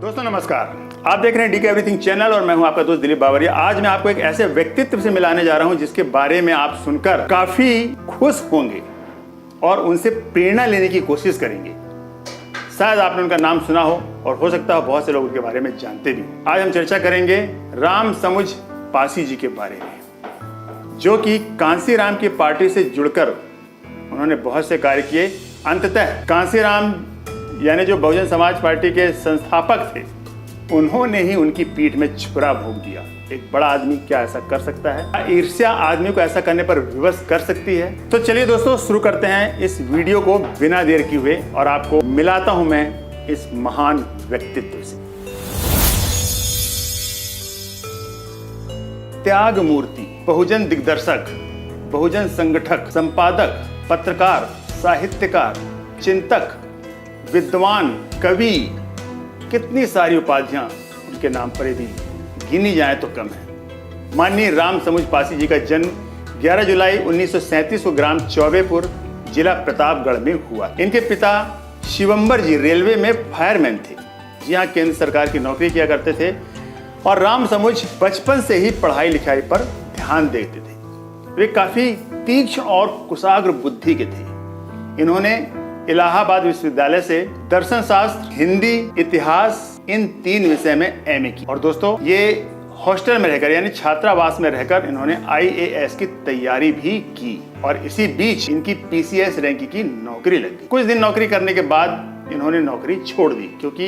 दोस्तों नमस्कार, आप देख रहे हैं डीके एवरीथिंग चैनल और मैं हूं आपका दोस्त दिलीप बावरिया। आज मैं आपको एक ऐसे व्यक्तित्व से मिलाने जा रहा हूं जिसके बारे में आप सुनकर काफी खुश होंगे और उनसे प्रेरणा लेने की कोशिश करेंगे। शायद आपने उनका नाम सुना हो और हो सकता है बहुत से लोग उनके बारे में जानते भी हो। आज हम चर्चा करेंगे रामसमुझ पासी जी के बारे में, जो कि कांसीराम की पार्टी से जुड़कर उन्होंने बहुत से कार्य किए। अंततः कांसीराम यानी जो बहुजन समाज पार्टी के संस्थापक थे, उन्होंने ही उनकी पीठ में छुरा भोंक दिया। एक बड़ा आदमी क्या ऐसा कर सकता है? ईर्ष्या आदमी को ऐसा करने पर विवश कर सकती है। तो चलिए दोस्तों शुरू करते हैं इस वीडियो को बिना देर किए हुए और आपको मिलाता हूं मैं इस महान व्यक्तित्व से। त्याग मूर्ति, बहुजन दिग्दर्शक, बहुजन संगठक, संपादक, पत्रकार, साहित्यकार, चिंतक, विद्वान, कवि, कितनी सारी उपाधियां उनके नाम पर यदि गिनी जाए तो कम है। माननीय रामसमुझ पासी जी का जन्म 11 जुलाई 1937 को ग्राम चौबेपुर, जिला प्रतापगढ़ में हुआ। इनके पिता शिवंबर जी रेलवे में फायरमैन थे, जहां केंद्र सरकार की नौकरी किया करते थे और रामसमुझ बचपन से ही पढ़ाई लिखाई पर ध्यान देते थे। वे काफी तीक्ष्ण और कुशाग्र बुद्धि के थे। इन्होंने इलाहाबाद विश्वविद्यालय से दर्शन शास्त्र, हिंदी, इतिहास इन 3 विषय में एमए की। और दोस्तों ये हॉस्टल में रहकर यानी छात्रावास में रहकर इन्होंने आईएएस की तैयारी भी की और इसी बीच इनकी पीसीएस रैंक की नौकरी लग गई। कुछ दिन नौकरी करने के बाद इन्होंने नौकरी छोड़ दी क्योंकि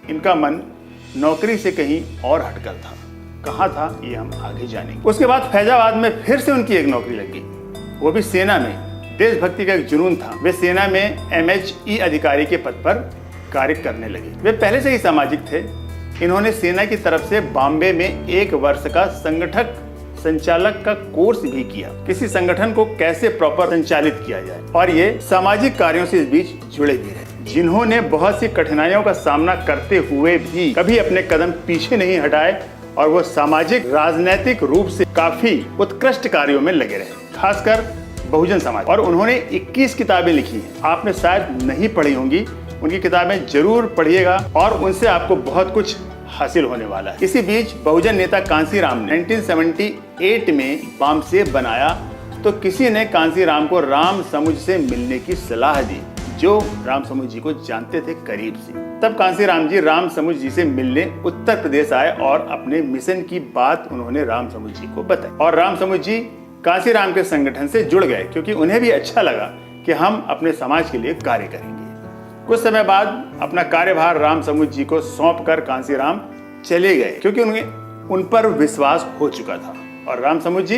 इनका मन नौकरी से कहीं और हटकर था। कहाँ था ये हम आगे जानेंगे। उसके बाद फैजाबाद में फिर से उनकी एक नौकरी लग गई, वो भी सेना में। देशभक्ति का एक जुनून था। वे सेना में एमएचई अधिकारी के पद पर कार्य करने लगे। वे पहले से ही सामाजिक थे। इन्होंने सेना की तरफ से बॉम्बे में 1 वर्ष का संगठक संचालक का कोर्स भी किया, किसी संगठन को कैसे प्रॉपर संचालित किया जाए, और ये सामाजिक कार्यों से इस बीच जुड़े भी रहे। जिन्होंने बहुत सी कठिनाइयों का सामना करते हुए भी कभी अपने कदम पीछे नहीं हटाए और वो सामाजिक राजनैतिक रूप से काफी उत्कृष्ट कार्यों में लगे रहे, खासकर बहुजन समाज। और उन्होंने 21 किताबें लिखी हैं। आपने शायद नहीं पढ़ी होंगी, उनकी किताबें जरूर पढ़िएगा और उनसे आपको बहुत कुछ हासिल होने वाला है। इसी बीच बहुजन नेता कांसीराम ने 1978 में बामसेब बनाया तो किसी ने कांसीराम को रामसमुझ से मिलने की सलाह दी, जो रामसमुझ जी को जानते थे करीब से। तब कांसीराम जी रामसमुझ जी से मिलने उत्तर प्रदेश आए और अपने मिशन की बात उन्होंने रामसमुझ जी को बताई और रामसमुझ जी कांसीराम के संगठन से जुड़ गए क्योंकि उन्हें भी अच्छा लगा कि हम अपने समाज के लिए कार्य करेंगे। कुछ समय बाद अपना कार्यभार रामसमुझ जी को सौंपकर कांसीराम चले गए क्योंकि उन पर विश्वास हो चुका था। और रामसमुझ जी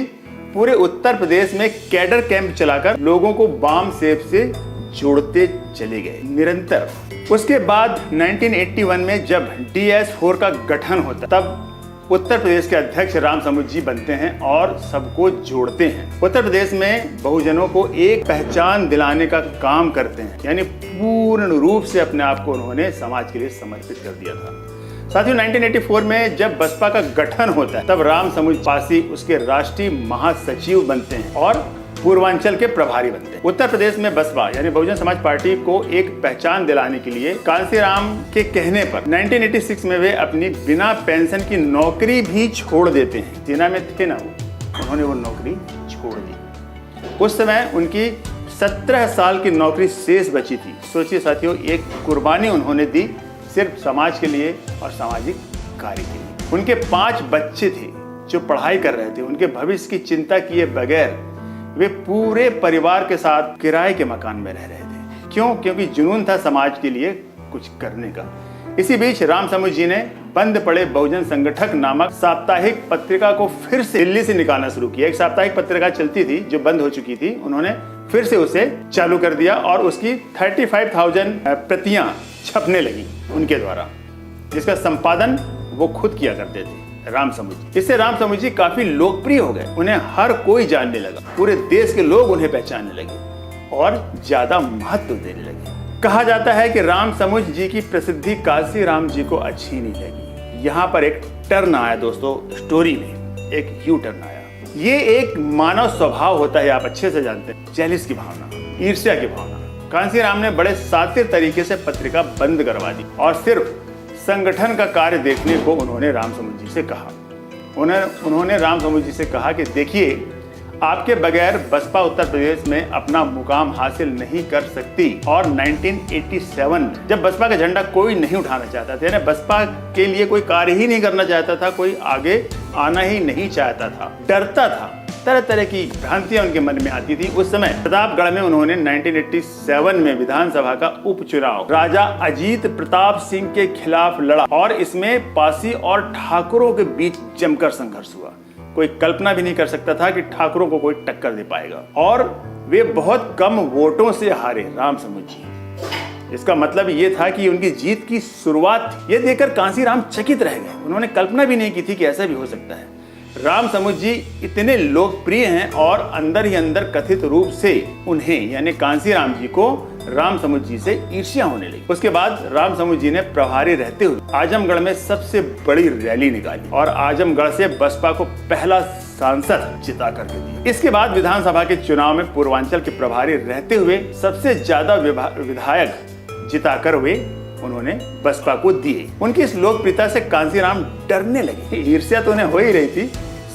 पूरे उत्तर प्रदेश में कैडर कैंप चलाकर लोगों को बामसेब से जोड़ते चले गए निरंतर। उसके बाद 1981 में जब DS4 का गठन होता तब उत्तर प्रदेश के अध्यक्ष रामसमुझ जी बनते हैं और सबको जोड़ते हैं। उत्तर प्रदेश में बहुजनों को एक पहचान दिलाने का काम करते हैं, यानी पूर्ण रूप से अपने आप को उन्होंने समाज के लिए समर्पित कर दिया था। साथियों 1984 में जब बसपा का गठन होता है तब रामसमुझ पासी उसके राष्ट्रीय महासचिव बनते हैं और पूर्वांचल के प्रभारी बनते हैं। उत्तर प्रदेश में बसपा यानी बहुजन समाज पार्टी को एक पहचान दिलाने के लिए कांसीराम के कहने पर 1986 में वे अपनी बिना पेंशन की नौकरी भी छोड़ देते हैं। सेना में थे ना वो, उन्होंने वो नौकरी छोड़ दी। उस समय उनकी 17 साल की नौकरी शेष बची थी। सोचिए साथियों, एक कुर्बानी उन्होंने दी सिर्फ समाज के लिए और सामाजिक कार्य के लिए। उनके 5 बच्चे थे जो पढ़ाई कर रहे थे। उनके भविष्य की चिंता किए बगैर वे पूरे परिवार के साथ किराए के मकान में रह रहे थे। क्यों? क्योंकि जुनून था समाज के लिए कुछ करने का। इसी बीच रामसमुझ जी ने बंद पड़े बहुजन संगठक नामक साप्ताहिक पत्रिका को फिर से दिल्ली से निकालना शुरू किया। एक साप्ताहिक पत्रिका चलती थी जो बंद हो चुकी थी, उन्होंने फिर से उसे चालू कर दिया और उसकी 35,000 प्रतियां छपने लगी उनके द्वारा, जिसका संपादन वो खुद किया करते थे रामसमुझ जी। इससे रामसमुझ जी काफी लोकप्रिय हो गए। उन्हें हर कोई जानने लगा, पूरे देश के लोग उन्हें पहचानने लगे और ज्यादा महत्व देने लगे। कहा जाता है कि रामसमुझ जी की प्रसिद्धि कांसीराम जी को अच्छी नहीं लगी। यहाँ पर एक टर्न आया दोस्तों, स्टोरी में एक यू टर्न आया। ये एक मानव स्वभाव होता है, आप अच्छे से जानते हैं, जेलिस की भावना, ईर्ष्या की भावना। कांसीराम ने बड़े सातिर तरीके से पत्रिका बंद करवा दी और सिर्फ संगठन का कार्य देखने को उन्होंने रामसमुद्र जी से कहा। उन्होंने रामसमुद्र जी से कहा कि देखिए, आपके बगैर बसपा उत्तर प्रदेश में अपना मुकाम हासिल नहीं कर सकती। और 1987 जब बसपा का झंडा कोई नहीं उठाना चाहता था, यानी बसपा के लिए कोई कार्य ही नहीं करना चाहता था, कोई आगे आना ही नहीं चाहता था, डरता था, तरह तरह की भ्रांतियां उनके मन में आती थी। उस समय प्रतापगढ़ में उन्होंने 1987 में विधानसभा का उपचुनाव राजा अजीत प्रताप सिंह के खिलाफ लड़ा और इसमें पासी और ठाकुरों के बीच जमकर संघर्ष हुआ। कोई कल्पना भी नहीं कर सकता था कि ठाकुरों को कोई टक्कर दे पाएगा, और वे बहुत कम वोटों से हारे रामसमुद्र जी। इसका मतलब ये था कि उनकी जीत की शुरुआत थी। ये देखकर कांसीराम चकित रह गए। उन्होंने कल्पना भी नहीं की थी कि ऐसा भी हो सकता है। रामसमुद्र जी इतने लोकप्रिय हैं और अंदर ही अंदर कथित रूप से उन्हें यानी कांसीराम जी को रामसमुद्र जी से ईर्ष्या होने लगी। उसके बाद रामसमुद्र जी ने प्रभारी रहते हुए आजमगढ़ में सबसे बड़ी रैली निकाली और आजमगढ़ से बसपा को पहला सांसद जिता करके दिया। इसके बाद विधानसभा के चुनाव में पूर्वांचल के प्रभारी रहते हुए सबसे ज्यादा विधायक जिताकर वे उन्होंने बसपा को दिए। उनकी इस लोकप्रियता से कांसीराम डरने लगे। ईर्ष्या तो उन्हें हो ही रही थी,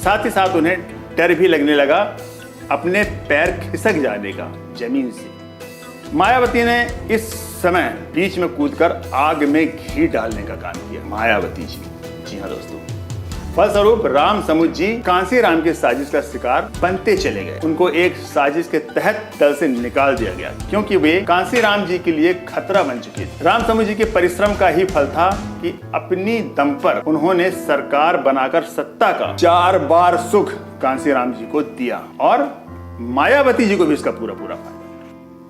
साथ ही साथ उन्हें डर भी लगने लगा अपने पैर खिसक जाने का जमीन से। मायावती ने इस समय बीच में कूदकर आग में घी डालने का काम किया। मायावती जी हाँ दोस्तों। फलस्वरूप रामसमुद्र जी कांसीराम की साजिश का शिकार बनते चले गए। उनको एक साजिश के तहत दल से निकाल दिया गया क्योंकि वे कांसीराम जी के लिए खतरा बन चुके थे। रामसमुद्र जी के परिश्रम का ही फल था कि अपनी दम पर उन्होंने सरकार बनाकर सत्ता का 4 बार सुख कांसीराम जी को दिया और मायावती जी को भी इसका पूरा फायदा।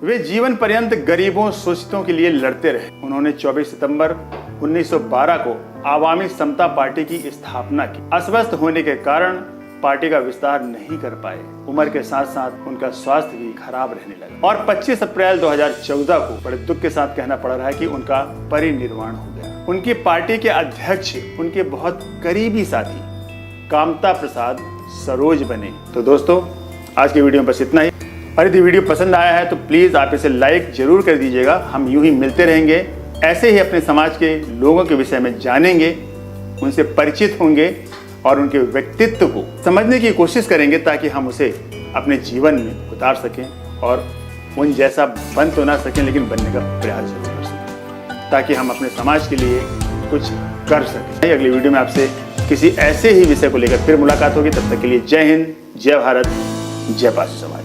वे जीवन पर्यंत गरीबों शोषितों के लिए लड़ते रहे। उन्होंने 24 सितंबर 1912 को आवामी समता पार्टी की स्थापना की। अस्वस्थ होने के कारण पार्टी का विस्तार नहीं कर पाए। उम्र के साथ साथ उनका स्वास्थ्य भी खराब रहने लगा और 25 अप्रैल 2014 को बड़े दुख के साथ कहना पड़ रहा है कि उनका परिनिर्वाण हो गया। उनकी पार्टी के अध्यक्ष उनके बहुत करीबी साथी कामता प्रसाद सरोज बने। तो दोस्तों आज की वीडियो में बस इतना ही। और यदि वीडियो पसंद आया है तो प्लीज़ आप इसे लाइक जरूर कर दीजिएगा। हम यूं ही मिलते रहेंगे, ऐसे ही अपने समाज के लोगों के विषय में जानेंगे, उनसे परिचित होंगे और उनके व्यक्तित्व को समझने की कोशिश करेंगे ताकि हम उसे अपने जीवन में उतार सकें और उन जैसा बन तो ना सकें लेकिन बनने का प्रयास जरूर कर सकें ताकि हम अपने समाज के लिए कुछ कर सकें। अगली वीडियो में आपसे किसी ऐसे ही विषय को लेकर फिर मुलाकात होगी। तब तक के लिए जय हिंद, जय भारत, जय पासी समाज।